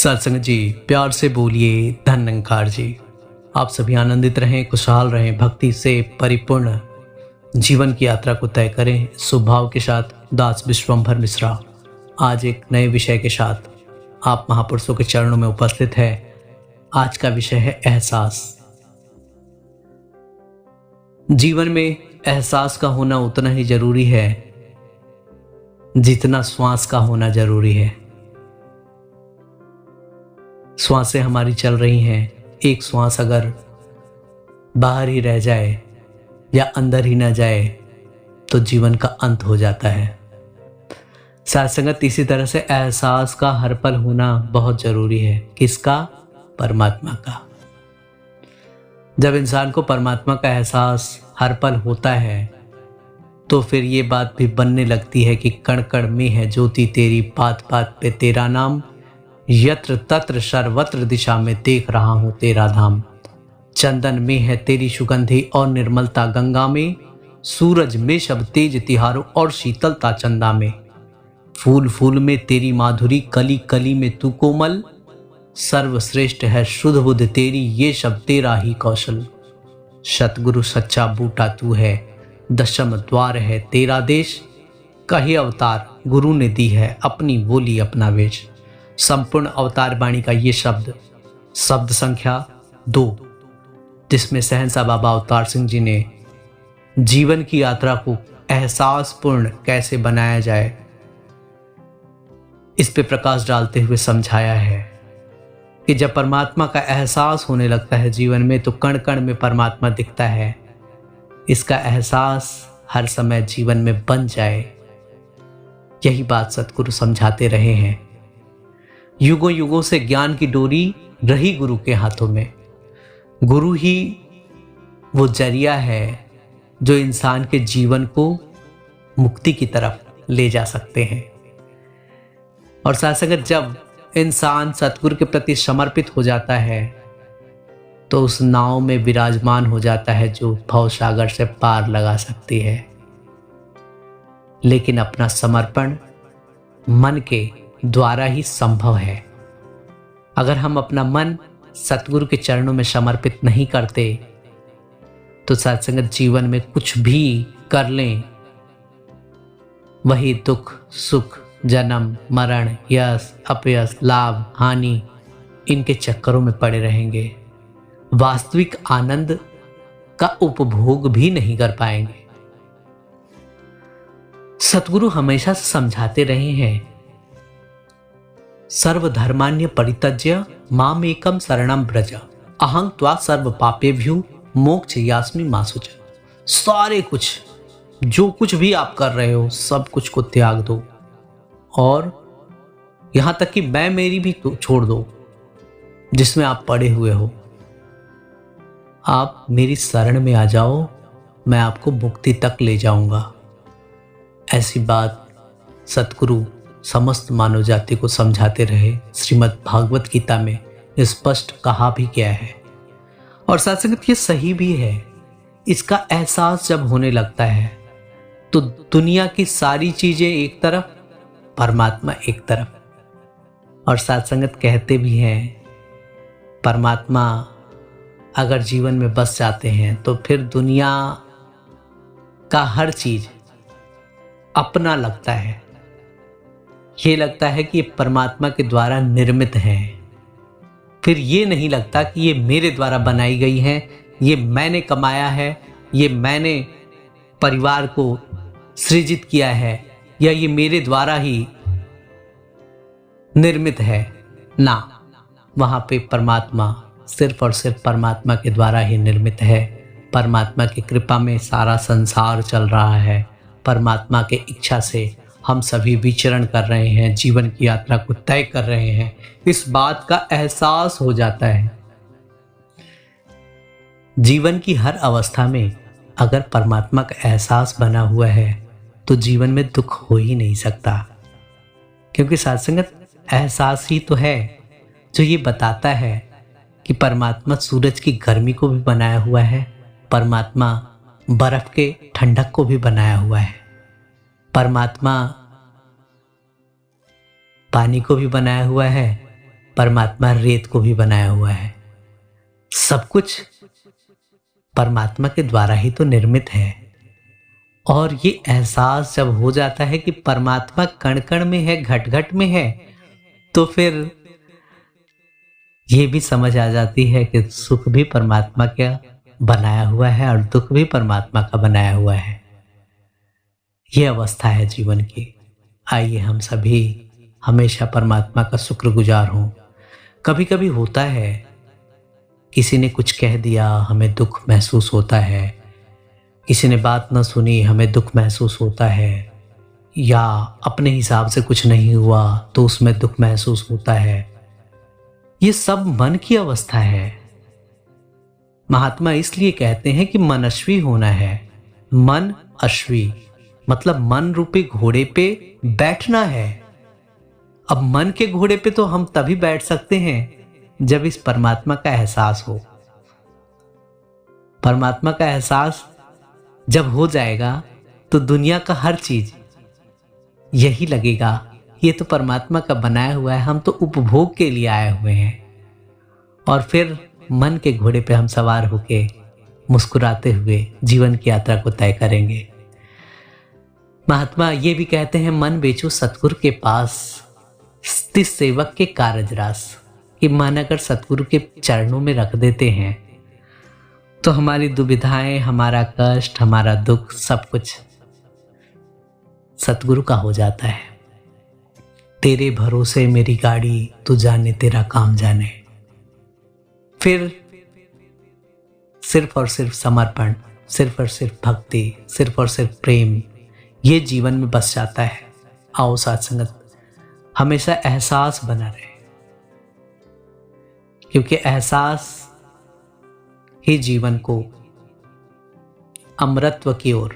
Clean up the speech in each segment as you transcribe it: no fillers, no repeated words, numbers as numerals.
सत्संग जी, प्यार से बोलिए धन्यंकार जी। आप सभी आनंदित रहें, खुशहाल रहें, भक्ति से परिपूर्ण जीवन की यात्रा को तय करें। स्वभाव के साथ दास विश्वंभर मिश्रा आज एक नए विषय के साथ आप महापुरुषों के चरणों में उपस्थित है। आज का विषय है एहसास। जीवन में एहसास का होना उतना ही जरूरी है जितना श्वास का होना जरूरी है। श्वासें हमारी चल रही हैं, एक श्वास अगर बाहर ही रह जाए या अंदर ही ना जाए तो जीवन का अंत हो जाता है। साथ संगत इसी तरह से एहसास का हर पल होना बहुत जरूरी है। किसका? परमात्मा का। जब इंसान को परमात्मा का एहसास हर पल होता है तो फिर ये बात भी बनने लगती है कि कण कण में है ज्योति तेरी, पात पात पे तेरा नाम, यत्र तत्र सर्वत्र दिशा में देख रहा हूं तेरा धाम। चंदन में है तेरी सुगंधि और निर्मलता गंगा में, सूरज में शब तेज तिहारो और शीतलता चंदा में। फूल फूल में तेरी माधुरी, कली कली में तू कोमल, सर्वश्रेष्ठ है शुद्ध बुद्ध तेरी, ये शब तेरा ही कौशल। सतगुरु सच्चा बूटा तू है, दशम द्वार है तेरा देश, कहे अवतार गुरु ने दी है अपनी बोली अपना वेश। संपूर्ण अवतार वाणी का ये शब्द संख्या 2, जिसमें सहनसा बाबा अवतार सिंह जी ने जीवन की यात्रा को एहसासपूर्ण कैसे बनाया जाए इस पे प्रकाश डालते हुए समझाया है कि जब परमात्मा का एहसास होने लगता है जीवन में तो कण कण में परमात्मा दिखता है। इसका एहसास हर समय जीवन में बन जाए, यही बात सतगुरु समझाते रहे हैं। युगों युगों से ज्ञान की डोरी रही गुरु के हाथों में। गुरु ही वो जरिया है जो इंसान के जीवन को मुक्ति की तरफ ले जा सकते हैं। और साथ संगत जब इंसान सतगुरु के प्रति समर्पित हो जाता है तो उस नाव में विराजमान हो जाता है जो भव सागर से पार लगा सकती है। लेकिन अपना समर्पण मन के द्वारा ही संभव है। अगर हम अपना मन सतगुरु के चरणों में समर्पित नहीं करते तो सत्संगत जीवन में कुछ भी कर लें, वही दुख सुख, जन्म मरण, यश अपयश, लाभ हानि, इनके चक्करों में पड़े रहेंगे। वास्तविक आनंद का उपभोग भी नहीं कर पाएंगे। सतगुरु हमेशा से समझाते रहे हैं, सर्वधर्मान्य परित्यज्य मामेकम शरणं व्रज, अहं त्वा सर्व पापेभ्यो मोक्षयास्मि मा शुचः। सारे कुछ, जो कुछ भी आप कर रहे हो, सब कुछ को त्याग दो और यहां तक कि मैं मेरी भी तो छोड़ दो जिसमें आप पड़े हुए हो। आप मेरी शरण में आ जाओ, मैं आपको मुक्ति तक ले जाऊंगा। ऐसी बात सतगुरु समस्त मानव जाति को समझाते रहे। श्रीमद् भागवत गीता में स्पष्ट कहा भी गया है और साथ संगत ये सही भी है। इसका एहसास जब होने लगता है तो दुनिया की सारी चीजें एक तरफ, परमात्मा एक तरफ। और साथ संगत कहते भी हैं, परमात्मा अगर जीवन में बस जाते हैं तो फिर दुनिया का हर चीज अपना लगता है। ये लगता है कि ये परमात्मा के द्वारा निर्मित है। फिर ये नहीं लगता कि ये मेरे द्वारा बनाई गई है, ये मैंने कमाया है, ये मैंने परिवार को सृजित किया है या ये मेरे द्वारा ही निर्मित है। ना, वहां पे परमात्मा सिर्फ और सिर्फ परमात्मा के द्वारा ही निर्मित है। परमात्मा की कृपा में सारा संसार चल रहा है। परमात्मा के इच्छा से हम सभी विचरण कर रहे हैं, जीवन की यात्रा को तय कर रहे हैं। इस बात का एहसास हो जाता है। जीवन की हर अवस्था में अगर परमात्मा का एहसास बना हुआ है तो जीवन में दुख हो ही नहीं सकता, क्योंकि सत्संगत एहसास ही तो है जो ये बताता है कि परमात्मा सूरज की गर्मी को भी बनाया हुआ है, परमात्मा बर्फ के ठंडक को भी बनाया हुआ है, परमात्मा पानी को भी बनाया हुआ है परमात्मा रेत को भी बनाया हुआ है। सब कुछ परमात्मा के द्वारा ही तो निर्मित है। और ये एहसास जब हो जाता है कि परमात्मा कण कण में है, घट घट में है, तो फिर ये भी समझ आ जाती है कि सुख भी परमात्मा का बनाया हुआ है और दुख भी परमात्मा का बनाया हुआ है। ये अवस्था है जीवन की। आइए हम सभी हमेशा परमात्मा का शुक्रगुजार हों। कभी कभी होता है, किसी ने कुछ कह दिया, हमें दुख महसूस होता है, किसी ने बात न सुनी, हमें दुख महसूस होता है, या अपने हिसाब से कुछ नहीं हुआ तो उसमें दुख महसूस होता है। ये सब मन की अवस्था है। महात्मा इसलिए कहते हैं कि मनस्वी होना है। मन अश्वी मतलब मन रूपी घोड़े पे बैठना है। अब मन के घोड़े पे तो हम तभी बैठ सकते हैं जब इस परमात्मा का एहसास हो। परमात्मा का एहसास जब हो जाएगा तो दुनिया का हर चीज यही लगेगा, ये तो परमात्मा का बनाया हुआ है, हम तो उपभोग के लिए आए हुए हैं। और फिर मन के घोड़े पे हम सवार होके मुस्कुराते हुए जीवन की यात्रा को तय करेंगे। महात्मा ये भी कहते हैं, मन बेचो सतगुरु के पास, स्थित सेवक के कारजरास। कि मन अगर सतगुरु के चरणों में रख देते हैं तो हमारी दुविधाएं, हमारा कष्ट, हमारा दुख, सब कुछ सतगुरु का हो जाता है। तेरे भरोसे मेरी गाड़ी, तू जाने तेरा काम जाने। फिर सिर्फ और सिर्फ समर्पण, सिर्फ और सिर्फ भक्ति, सिर्फ और सिर्फ प्रेम, ये जीवन में बस जाता है। आओ साथ संगत, हमेशा एहसास बना रहे, क्योंकि एहसास ही जीवन को अमृतत्व की ओर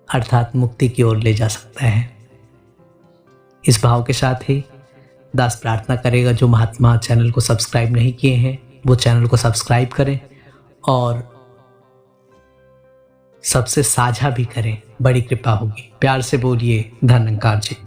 अर्थात मुक्ति की ओर ले जा सकता है। इस भाव के साथ ही दास प्रार्थना करेगा, जो महात्मा चैनल को सब्सक्राइब नहीं किए हैं वो चैनल को सब्सक्राइब करें और सबसे साझा भी करें, बड़ी कृपा होगी। प्यार से बोलिए धन निरंकार जी।